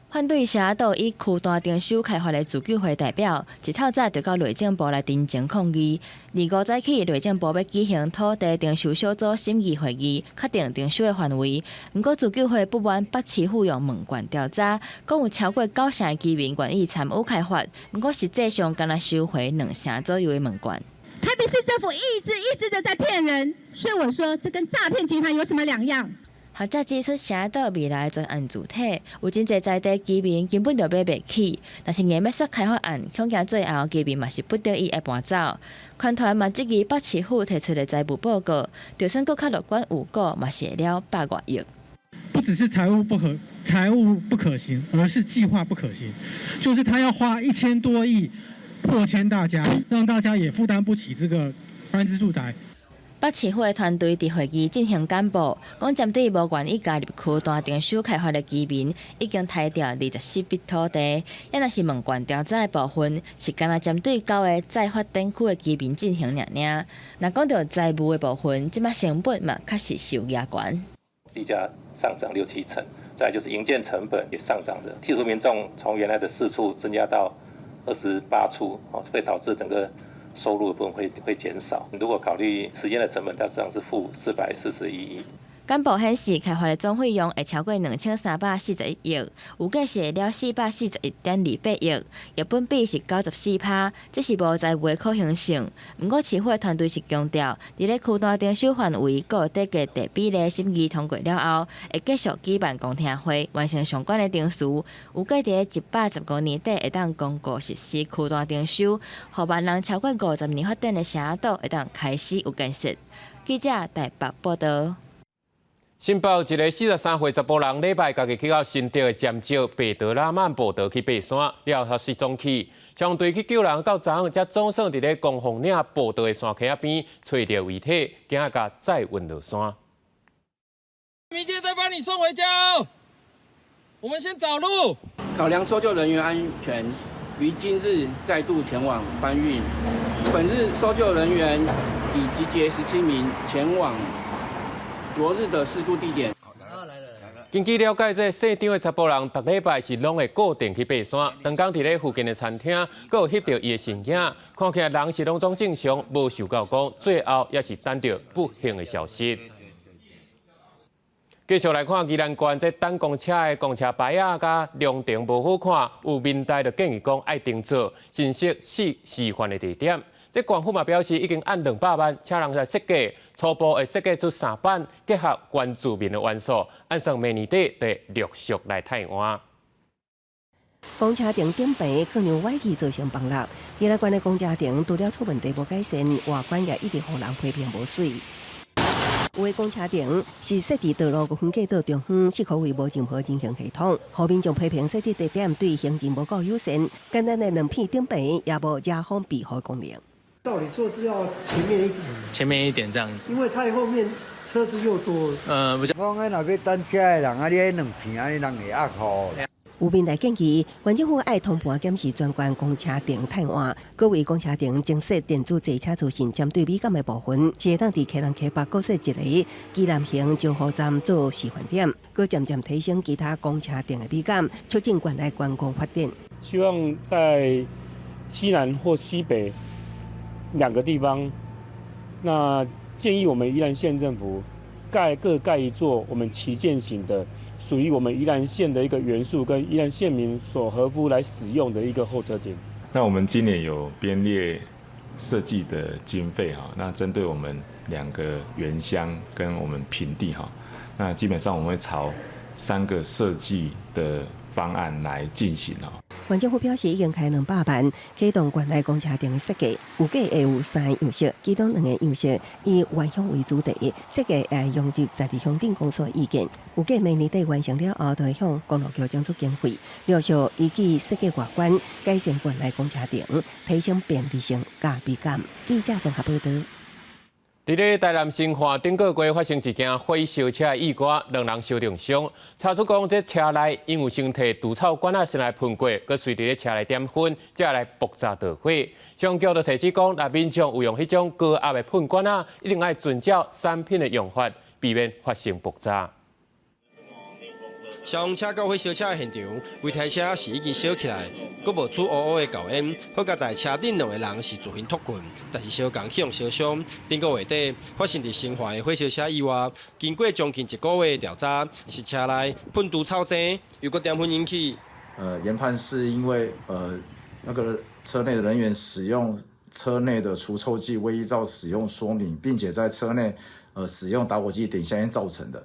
反对社岛以区段定售开发的自救会代表，一透早就到内政部来陈情抗议。25早起，内政部要举行土地定售小组审议会议，确定定售的范围。不过自救会不满北市府用问卷调查，讲有超过9成的居民愿意参与开发，不过实际上敢若收回2成左右的问卷。台北市政府一直的在骗人，所以我说这跟诈骗集团有什么两样？学者指出，社岛未来专案主体有真侪在地居民根本就买袂起，但是硬要说开发案，恐惊最后居民嘛是不得已要搬走。团团嘛，即日北市府提出的财务报告，就算搁较乐观有果，嘛是了100多亿。不只是财务不可行，而是计划不可行，就是他要花1000多亿迫迁大家，让大家也负担不起这个安置住宅。北市府的团队伫会议进行简报，讲针对无愿意加入区段定售开发的居民，已经汰掉24笔土地。也若是问卷调查的部分，是干那针对9个再发展区的居民进行尔。若讲到财务的部分，即马成本嘛确实受压悬。地价上涨6、7成，再来就是营建成本也上涨的，剔除民众从原来的4处增加到28处，会导致整个收入的部分会减少。如果考虑时间的成本，它实际上是负441亿。简报显示，开发的总费用会超过2341亿，有计是会了441.28亿，日本比是94%，这是无财务的可行性。不过，市府的团队是强调，伫咧区段定售范围各地价地比例审议通过了后，会继续举办公听会，完成相关的定数。有计伫115年底会当公告实施区段定售，互万人超过50年发展的社岛会当开始有建设。记者台北报道。新报一个43岁查甫人，礼拜家己去到新竹的尖石北德拉曼步道去爬山，了后失踪去。消防队去救人，到昨昏才总算伫咧公凤岭步道的山坑边找到遗体，今仔甲再运落山。明天再把你送回家哦。我们先找路。考量搜救人员安全，于今日再度前往搬运。本日搜救人员已集结17名前往昨日的事故地点。根据了解，这姓张的查甫人，逐礼拜是拢会固定去爬山。当讲伫咧附近的餐厅，阁有翕到伊的身影，看起来人是拢总正常，无受到讲，最后也是等到不幸的消息。继续来看，宜兰县这等公车的公车牌啊，甲量程无好看，有民代就建议讲爱定做信息示范的地点。这县府嘛表示，已经按200万车人来设计，初步会设计出3版，结合原住民的元素，按算明年底会陆续来汰换。公车亭顶棚可能歪去造成崩落，宜兰县的公车亭除了出问题无改善，外观也一直互人批评无水。有的公车亭是设置道路分隔道中央，适可为无任何人行系统，后面将批评设置地点对行人无够友善，简单的2片顶棚也无遮风避雨功能。照理说是要前面一点这样子，因为太后面车子又多。不是。讲那要等车的人啊，你2片啊，人会压苦。有民代建议，县政府爱通盘检视全县公车亭汰换，各为公车亭增设电子坐车资讯，针对美感的部分，是会当伫溪南溪北各设一个宜兰型招呼站做示范点，搁渐渐提升其他公车亭的美感，促进县内观光发展。希望在西南或西北2个地方那建议我们宜兰县政府各盖一座我们旗舰型的，属于我们宜兰县的一个元素，跟宜兰县民所合乎来使用的一个候车点。那我们今年有编列设计的经费哈，那针对我们2个原乡跟我们平地哈，那基本上我们会朝3个设计的方案来进行哈。县政府表示，已经开200万启动原来公车站的设计，预计会有3个样式，其中2个样式以原乡为主题，设计会用入12乡镇公所意见。预计明年底完成了后，就向公路局将出经费，陆续依据设计外观改善原来公车站，提升便利性、加美感。记者综合报道。伫咧台南新化顶个月发生一件火烧车意外，2人受重伤。查出讲，这车内因为先摕除草管先来喷过，佮随伫咧车内点火，才来爆炸导火。上局就提示讲，若民众有用迄种高压的喷管一定要遵照产品的用法，避免发生爆炸。消防车到火烧车的现场，规台车是已经烧起来，佫无出乌乌的高烟。好在在车顶2个人是自行脱困，但是小工起用烧伤。顶个月底发生伫新化的火烧车意外，经过将近1个月的调查，是车内喷除草剂又佫点喷引起。研判是因为那个车内的人员使用车内的除臭剂未依照使用说明，并且在车内使用打火机点香烟造成的。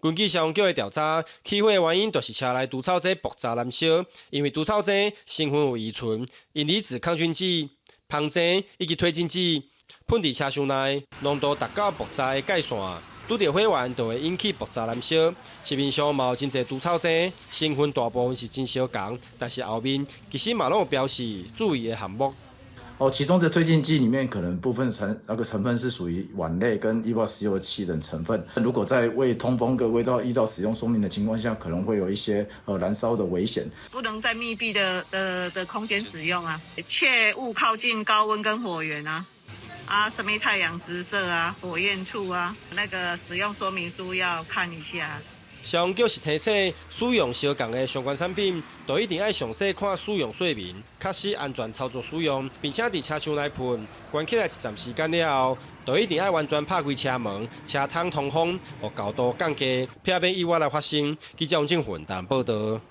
根据消防局的调查，起火的原因就是车内除草剂爆炸燃烧，因为除草剂成分有乙醇、银离子抗菌剂、芳剂以及推进剂，喷伫车厢内，浓度达到爆炸的界线，拄到火源就会引起爆炸燃烧。市面上嘛有真侪除草剂，成分大部分是真相同，但是后面其实嘛拢有标示注意的项目。其中的推进剂里面可能部分成分是属于烷类跟液化石油气等成分。如果在未通风跟未依照使用说明的情况下，可能会有一些燃烧的危险。不能在密闭的空间使用啊，切勿靠近高温跟火源啊。什么太阳直射啊、火焰处啊，那个使用说明书要看一下。消防局是提醒，使用烧工的相关产品，就一定要详细看使用说明，确实安全操作使用，并且伫车厢内喷，关起来一段时间了后，就一定要完全拍开车门，车窗通风，和高度降低，避免意外来发生。记者王正云台报道。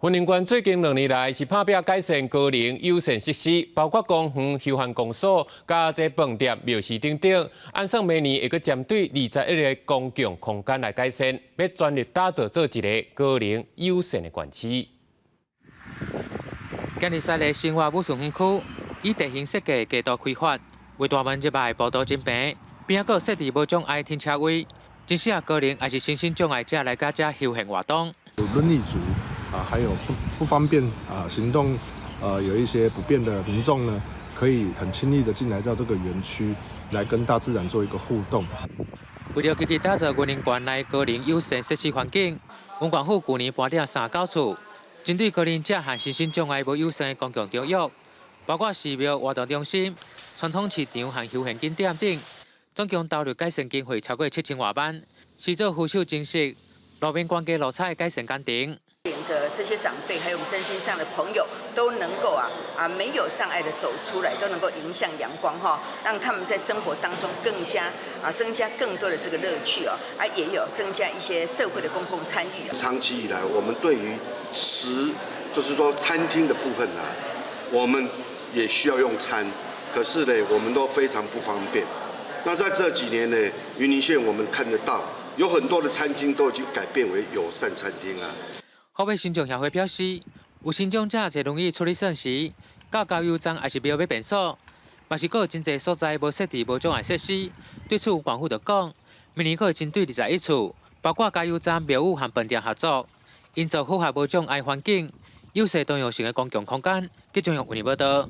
云林县最近2年来是打拼改善高龄友善设施，包括公园、休闲公所、加这饭店、庙市等等。按算明年会阁针对21个公共空间来改善，要全力打造做一个高龄友善的县市。今日西的新化武顺园区以地形设计街道开发，为大门入外步道真平，边还设置无障碍停车位，真适合高龄还是身心障碍者来加这休闲活动。有轮椅族还有不方便行动有一些不便的民众呢，可以很轻易的进来到这个园区，来跟大自然做一个互动。为了积极打造云林县内高龄友善设施环境，文管府去年颁了39处，针对高龄者和身心障碍无友善的公共场域，包括寺庙、活动中心、传统市场和休闲景点等，总共投入改善经费超过7000多万，是做扶手精实、路边逛街路彩的改善工程。的这些长辈，还有我们身心上的朋友，都能够没有障碍的走出来，都能够迎向阳光让他们在生活当中更加增加更多的这个乐趣也有增加一些社会的公共参与。长期以来，我们对于就是说餐厅的部分我们也需要用餐，可是呢，我们都非常不方便。那在这几年呢，云林县我们看得到，有很多的餐厅都已经改变为友善餐厅后尾新庄协会表示，有新庄者坐轮椅处理损失，到加油站还是庙要变数，嘛是有真侪所在无设置无障碍设施。对此，县府就讲，明年可会针对21处，包括加油站、庙宇和饭店合作，营造符合无障碍环境、友善多样性的公共空间。记者用为你报道。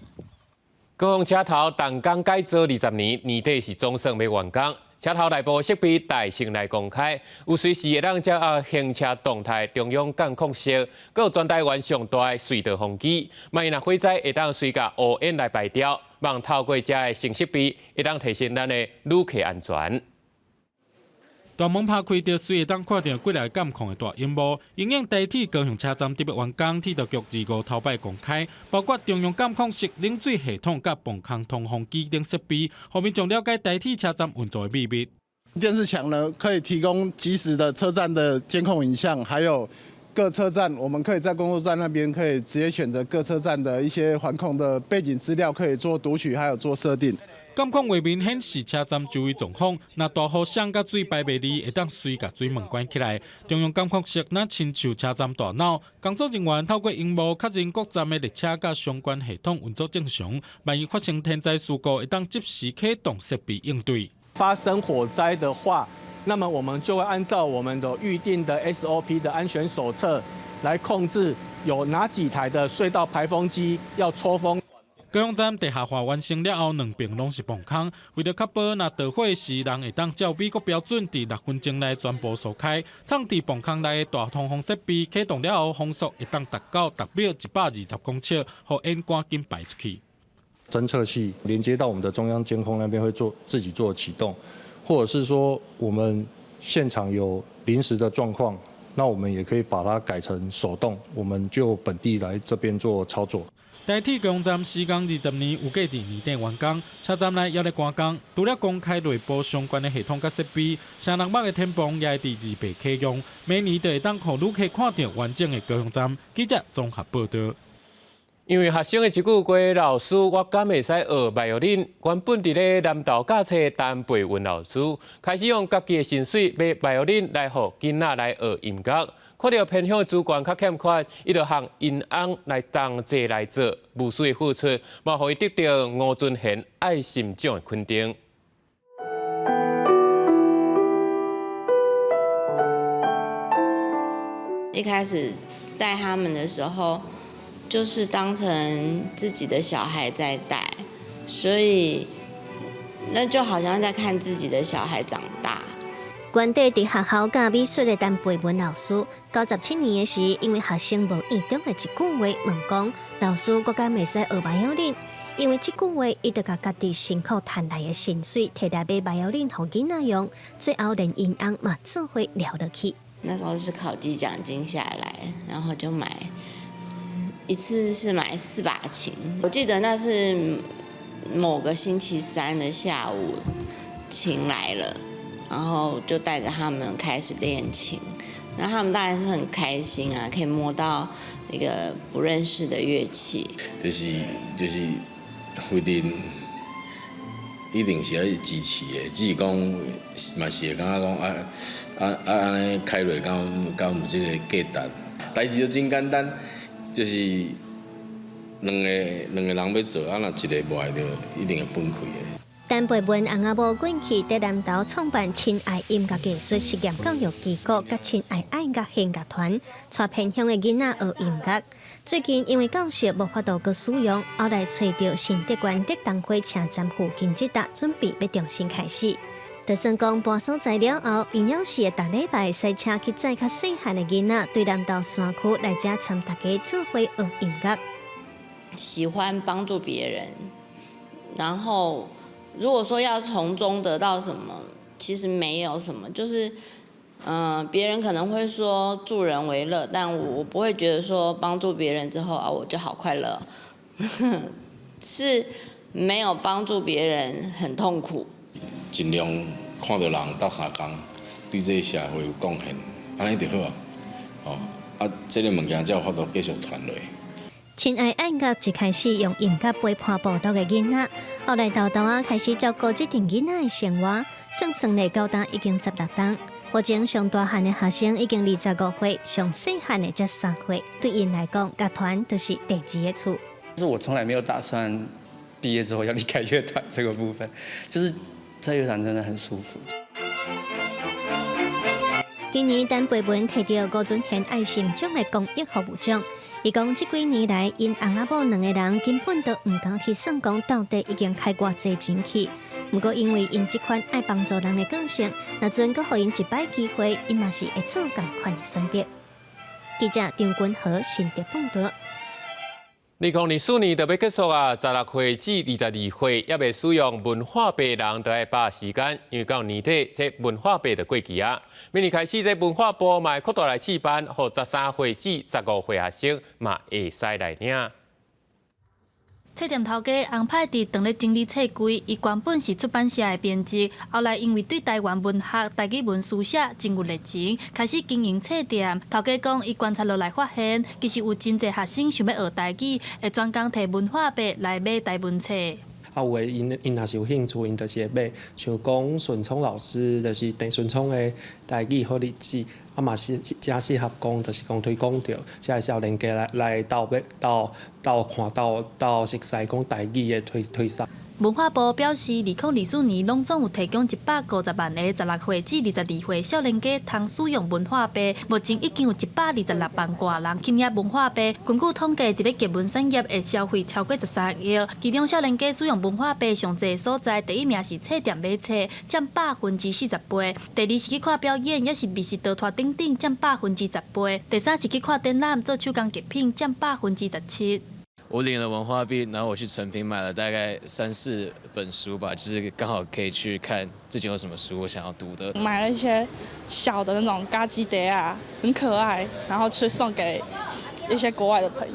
高雄车头动工改造20年，年底是总算要完工。车头内部设备大型来公开，有随时会当掌握行车动态中央监控室，还有全台湾上大的隧道风机。万一若火灾会当随甲乌烟来排掉，望透过这的新设备会当提升咱的旅客安全。大门拍开着，随会当看到几来监控的大荧幕，影影代替高雄车站特别员工铁道局25头摆公开，包括中央监控室、冷水系统甲泵坑通风机等设备，后面将了解代替车站运作的秘密。电视墙呢，可以提供即时的车站的监控影像，还有各车站，我们可以在工作站那边可以直接选择各车站的一些环控的背景资料，可以做读取，还有做设定。监控画面显示车站周围状况，若大雨箱甲水排袂离，会当随甲水门关起来。中央监控室若亲像车站大脑，工作人员透过荧幕确认各站的列车甲相关系统运作正常。万一发生天灾事故，会当及时启动设备应对。发生火灾的话，那么我们就会按照我们的预定的 SOP 的安全手册来控制有哪几台的隧道排风机要抽风。高雄站地下化完成了后，两边拢是泵坑，为了确保若着火时，人会当照美国标准，伫6分钟内全部疏开。藏伫泵坑内的大通风设备启动了后，风速会当达到每秒120公尺，互烟赶紧排出去。侦测器连接到我们的中央监控那边会自己做启动，或者是说我们现场有临时的状况，那我们也可以把它改成手动，我们就本地来这边做操作。代替高雄站施工20年，有计伫年底完工，车站内也在赶工，除了公开内部相关的系统甲设备，城南北的天棚也会伫2倍启用，每年都会当互旅客看到完整的高雄站。记者综合报道。因为学生的一句话，老师我敢会使学bài林，原本伫咧南投教册陈培云老师开始用家己的薪水买bài林来互囡仔来学音乐。看到偏乡资源较欠款，伊就向因翁来同齐来做，无私的付出，嘛，互伊得到吴尊贤爱心奖的肯定。一开始带他们的时候，就是当成自己的小孩在带，所以那就好像在看自己的小孩长大。原地伫学校教美术的陈培文老师，97年的时，因为学生无意中的一句话，问讲：老师，我敢袂使学bài林？因为这句话，伊就甲家己辛苦赚来的薪水，摕来买bài林互囡仔用，最后连因翁嘛做伙聊得起。那时候是考绩奖金下来，然后就买，一次是买4把琴。我记得那是某个星期三的下午，琴来了。然后就带着他们开始练琴，那他们当然是很开心啊，可以摸到一个不认识的乐器。就是规定一定是要支持的，只是讲嘛是会感觉讲安尼开落敢有这个价值。代志就真简单，就是两个人要做，若一个无爱着，一定会崩溃的。陈培文翁仔某过去在南投创办亲爱音乐艺术实验教育机构，甲亲爱爱乐弦乐团，带偏乡的囡仔学音乐。最近因为教室无法度去使用，后来找到新德县德东火车站附近这搭，准备要重新开始。就算讲搬所在了后，因有时会逐礼拜塞车去载较细汉的囡仔，对南投山区来遮参大家做伙学音乐。喜欢帮助别人，然后。如果说要从中得到什么，其实没有什么，就是，别人可能会说助人为乐，但我不会觉得说帮助别人之后啊，我就好快乐，是没有帮助别人很痛苦。尽量看到人斗相共，对这个社会有贡献，安尼就好啊。哦，这个物件才有法度继续传落。亲爱爱乐一开始用音乐陪伴部落的囡仔，后来豆豆开始照顾这群囡仔的生活，算来到单已经16单。目前上大汉的学生已经25岁，上细汉的才3岁。对因来讲，乐团就是第2个厝。就是我从来没有打算毕业之后要离开乐团这个部分，就是在乐团真的很舒服。今年陈培文摕到吴尊贤爱心奖的公益服务奖。伊讲，这几年来，因翁仔某2个人根本都唔敢去算讲到底已经开偌济钱去。不过，因为因这款爱帮助人的个性，若准佮予因一摆机会，伊嘛是会做同款的选择。记者张君和新竹报道。2024年就要结束啊，16岁至22岁也未使用文化币人，就要把握时间，因为到年底这文化币就过期啊。明年开始，这文化部嘛扩大来试办，予13岁至15岁学生嘛会使来领。册店头家洪派伫当咧整理册柜，伊原本是出版社的编辑，后来因为对台湾文学、台语文书写真有热情，开始经营册店。头家讲，伊观察落来发现，其实有真侪学生想要学台语，会专工摕文化币来买台文册。啊，有诶，因若是有兴趣，因就是会买。像讲顺聪老师，就是陈顺聪诶台语好日子，啊嘛是真适合讲，就是讲推广着，即个少年家来到看到熟悉讲台语诶推送。文化部表示，2024年拢总有提供150万个16岁至22岁少年家通使用文化币，目前已经有126万外人去领文化币。根据统计，伫咧结文产业的消费超过13亿，其中少年家使用文化币上侪所在，第一名是册店买册，占48%；第二是去看表演，也是美食刀拖等等，占10%；第三是去看展览、做手工艺品，占17%。我领了文化币，然后我去成品买了大概3、4本书吧，就是刚好可以去看最近有什么书我想要读的。买了一些小的那种嘎吉碟啊，很可爱，然后去送给一些国外的朋友。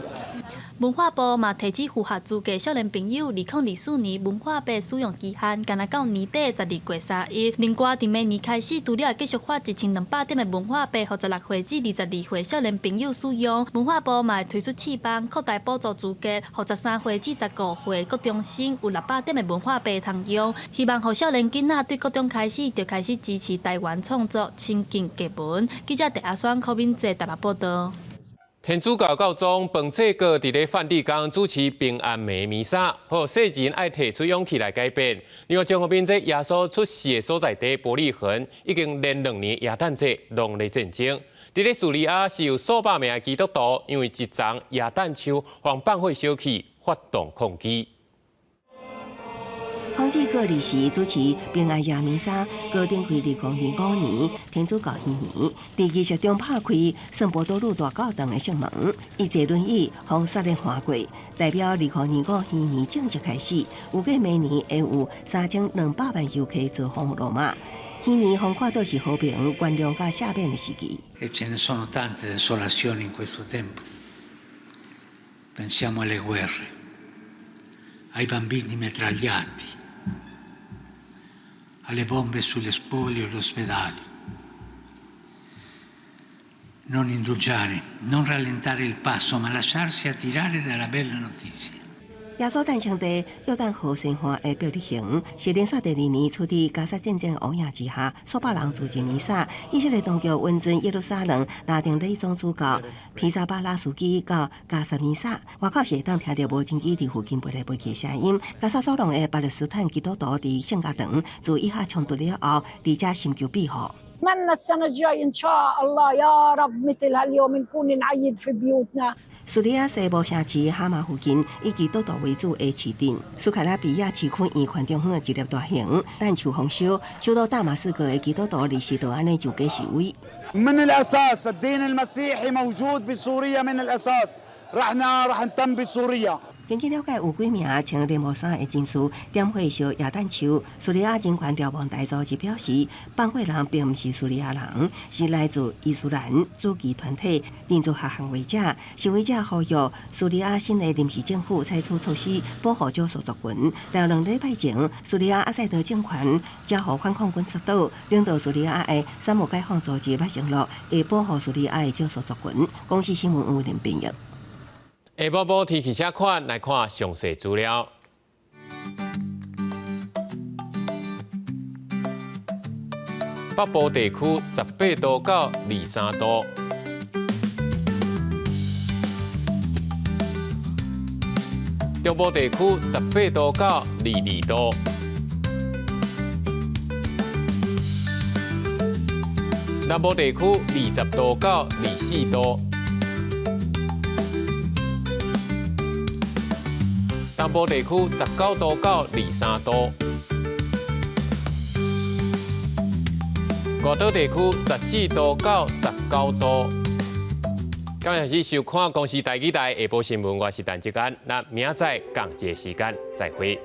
文化部嘛提起符合资格少年朋友，2024年文化币使用期限，干那到年底12月31日。另外，伫明年开始，除了会继续发1200点的文化币，予16岁至22岁少年朋友使用。文化部嘛会推出试办，扩大补助资格，予13岁至15岁高中生有600点的文化币通用。希望予少年囡仔对高中开始就开始支持台湾创作、亲近结文。记者陈阿双、柯敏哲台北报道。天主教教宗彭济各伫咧梵蒂冈主持平安夜弥撒，予世人爱提出勇气来改变。另外，将后边这耶稣出世的所在地伯利恒，已经连2年耶诞节拢咧战争。伫咧叙利亚是有数百名的基督徒，因为一丛耶诞树往放火烧去，发动抗议。彭济各历时主持平安夜弥撒，高展开2005年天主教禧年，伫仪式中拍开圣伯多禄大教堂的圣门，伊坐轮椅从撒勒划过，代表2025禧年正式开始。预计明年会有3200万游客造访罗马。禧年风看作是和平、原谅甲赦免的时期。E ce ne sono tante desolazioni in questo tempo. Pensiamo alle guerre, ai bambini metragliati.Alle bombe sulle spoglie e gli ospedali. Non indugiare, non rallentare il passo, ma lasciarsi attirare dalla bella notizia. 耶稣诞生地约旦河神话的伯利恒，是连续第2年处伫加沙战争乌影之下，数百人组织弥撒。以色列当局温存耶路撒冷，拉定礼宗主教披萨巴拉司机到加沙弥撒。外口是会当听到无人机伫附近飞来飞去的声音。加沙所拢的巴勒斯坦基督徒伫圣家堂自以下冲突了后，伫遮寻求庇护。أتمنى السنة الجاية إن شاء الله يا رب مثل هاليوم نكون نعيد في بيوتنا。叙利亚西部城市哈马附近以基督徒为主的市镇，苏凯拉比亚市区圆环中央一粒大型弹树丰收，首都大马士革的基督徒历时就安尼上街示威。من الأساس الدين المسيحي موجود بسوريا من الأساس راح نهتم بسوريا。根据了解，有几名穿连帽衫的人士点火烧耶诞树。叙利亚人权瞭望大组织表示，放火人并不是叙利亚人，是来自伊斯兰主义团体民族学行为者。示威者呼吁叙利亚新的临时政府采取措施保护少数族群。但2礼拜前，叙利亚阿塞德政权交予反抗军杀倒，领导叙利亚的三无解放组织捌承诺会保护叙利亚的少数族群。公司新闻有林编译。下晡报天气车款来看详细资料。北部地区18度到23度，中部地区18度到22度，南部地区20度到24度。东部地区19度到23度，外岛地区14度到19度，感谢收看《公视台记台下晡新闻》，我是陈志安。那明仔同一个时间再会。